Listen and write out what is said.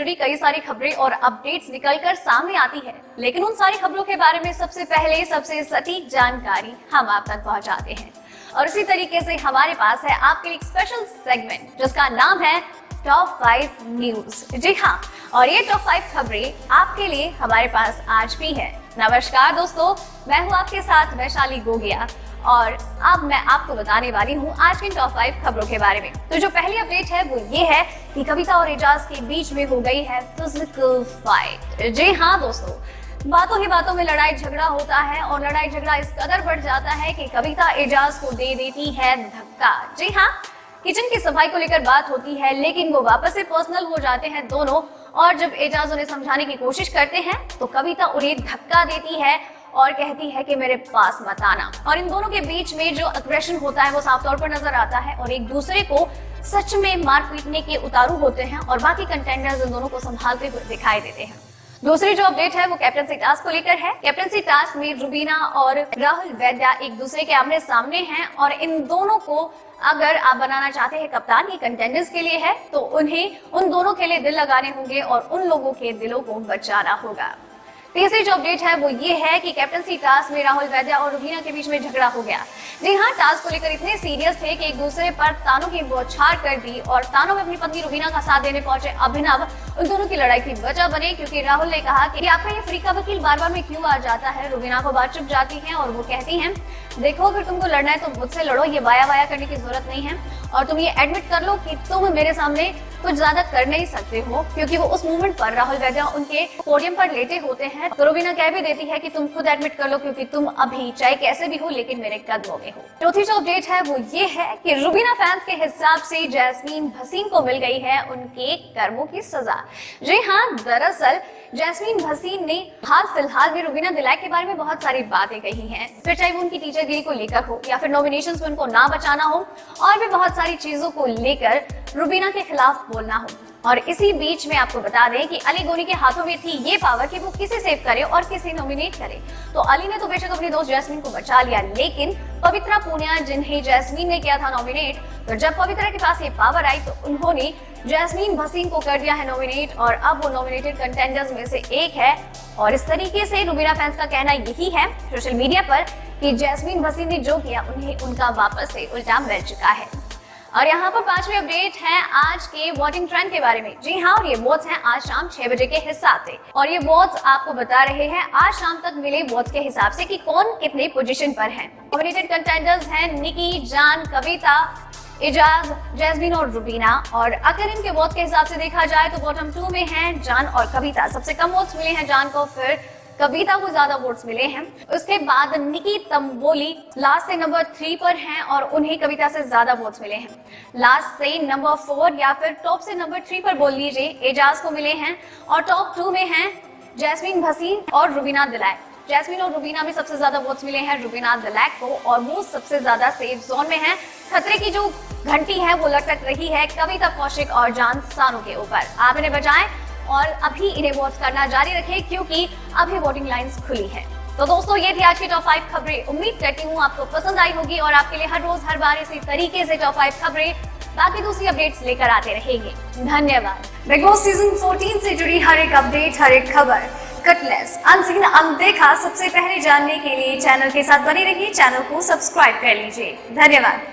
जुड़ी कई सारी खबरें और अपडेट्स निकलकर सामने आती है, लेकिन उन सारी खबरों के बारे में सबसे पहले सबसे सटीक जानकारी हम आप तक पहुंचाते हैं। और इसी तरीके से हमारे पास है आपके लिए एक स्पेशल सेगमेंट जिसका नाम है टॉप 5 न्यूज। जी हाँ, और ये टॉप 5 खबरें आपके लिए हमारे पास आज भी है। नमस्कार दोस्तों, मैं हूँ आपके साथ वैशाली गोगिया और अब मैं आपको बताने वाली हूँ आज की टॉप 5 खबरों के बारे में। तो जो पहली अपडेट है वो ये है कि कविता और एजाज के बीच में हो गई है फिजिकल फाइट। जी हाँ दोस्तों, बातों ही बातों में लड़ाई झगड़ा होता है और लड़ाई झगड़ा इस कदर बढ़ जाता है कि कविता एजाज को दे देती है धक्का। जी हाँ, किचन की सफाई को लेकर बात होती है, लेकिन वो वापस से पर्सनल हो जाते हैं दोनों। और जब एजाज उन्हें समझाने की कोशिश करते हैं तो कविता उन्हें धक्का देती है और कहती है कि मेरे पास मत आना। और इन दोनों के बीच में जो अग्रेशन होता है वो साफ तौर पर नजर आता है और एक दूसरे को सच में मार पीटने के उतारू होते हैं और बाकी कंटेंडर्स इन दोनों को संभालते हुए दिखाई देते हैं। दूसरी जो अपडेट है वो कैप्टनसी टास्क को लेकर है। कैप्टनसी टास्क में रुबीना और राहुल वैद्या एक दूसरे के आमने सामने हैं और इन दोनों को अगर आप बनाना चाहते हैं कप्तान, ये कंटेंडर्स के लिए है, तो उन्हें उन दोनों के लिए दिल लगाने होंगे और उन लोगों के दिलों को बचाना होगा। तीसरी जो अपडेट है वो ये है कि कैप्टनसी टास्क में राहुल वैद्या और रुबीना के बीच में झगड़ा हो गया। जी हाँ, टास्क को लेकर इतने सीरियस थे कि एक दूसरे पर तानों की बौछार कर दी और तानों में अपनी पत्नी रुबीना का साथ देने पहुंचे अभिनव उन दोनों की लड़ाई की वजह बने, क्योंकि राहुल ने कहा कि आपका ये फ्री का वकील बार बार में क्यों आ जाता है। रुबीना को बात चुप जाती है और वो कहती है, देखो अगर तुमको लड़ना है तो मुझसे लड़ो, ये वाया वाया करने की जरूरत नहीं है और तुम ये एडमिट कर लो कि तुम मेरे सामने कुछ ज्यादा कर नहीं सकते हो, क्योंकि वो उस मूवमेंट पर राहुल वैद्या उनके पोडियम पर लेटे होते हैं। तो रुबीना कह भी देती है कि तुम खुद एडमिट कर लो, क्योंकि तुम अभी चाहे कैसे भी हो लेकिन मेरे कदमों में हो। चौथी जो अपडेट है वो ये है कि रुबीना फैंस के हिसाब से जैस्मीन भसीन को मिल गई है उनके कर्मों की सजा। जी हाँ, दरअसल जैस्मीन भसीन ने हाल फिलहाल में रुबीना दिलाई के बारे में बहुत सारी बातें कही हैं, फिर चाहे वो उनकी टीचरगिरी को लेकर हो या फिर नॉमिनेशंस में उनको ना बचाना हो और भी बहुत सारी चीजों को लेकर रुबीना के खिलाफ बोलना हो। और इसी बीच में आपको बता दें कि अली गोनी के हाथों में थी ये पावर कि वो किसे सेव करे और किसे नॉमिनेट करे। तो अली ने तो बेशक अपनी दोस्त जैस्मीन को बचा लिया, लेकिन पवित्रा पूनिया जिन्हें जैस्मीन ने किया था नॉमिनेट, तो जब पवित्रा के पास ये पावर आई तो उन्होंने जैस्मीन भसीन को कर दिया है नॉमिनेट और अब वो नॉमिनेटेड कंटेंडर्स में से एक है। और इस तरीके से रुबीना फैंस का कहना यही है सोशल मीडिया पर कि जैस्मीन भसीन ने जो किया उन्हें उनका वापस से उल्टा मिल चुका है। और यहाँ पर 5वीं अपडेट है आज के वोटिंग ट्रेंड के बारे में। जी हाँ, और ये वोट्स हैं आज शाम 6 बजे के हिसाब से और ये वोट्स आपको बता रहे हैं आज शाम तक मिले वोट्स के हिसाब से कि कौन कितने पोजीशन पर है। नॉमिनेटेड कंटेंडर्स हैं निकी, जान, कविता, एजाज, जैस्मीन और रुबीना। और अगर इनके वोट के हिसाब से देखा जाए तो बॉटम 2 में हैं जान और कविता। सबसे कम वोट्स मिले हैं जान को, फिर कविता को ज्यादा वोट्स मिले हैं। उसके बाद निकी तंबोली लास्ट से नंबर 3 पर हैं और उन्हें कविता से ज्यादा वोट्स मिले हैं। लास्ट से नंबर 4 या फिर टॉप से नंबर 3 पर बोल लीजिए एजाज को मिले हैं और टॉप 2 में हैं जैस्मीन भसीन और रुबीना दिलाई। जैस्मीन और रुबीना में सबसे ज्यादा वोट्स मिले हैं रुबीना दिलाई को और वो सबसे ज्यादा सेफ जोन में है। खतरे की जो घंटी है वो लटक रही है कविता कौशिक और जान सानू के ऊपर। आप इन्हें बचाएं और अभी इन्हें वोट करना जारी रखें क्योंकि अभी वोटिंग लाइंस खुली है। तो दोस्तों, ये थी आज की टॉप 5 खबरें। उम्मीद करती हूँ आपको पसंद आई होगी और आपके लिए हर रोज हर बार इसी तरीके से टॉप 5 खबरें बाकी दूसरी अपडेट्स लेकर आते रहेंगे। धन्यवाद। बिग बॉस सीजन 14 से जुड़ी हर एक अपडेट, हर एक खबर कटलेस, अनसीन, अनदेखा सबसे पहले जानने के लिए चैनल के साथ बने रहिए। चैनल को सब्सक्राइब कर लीजिए। धन्यवाद।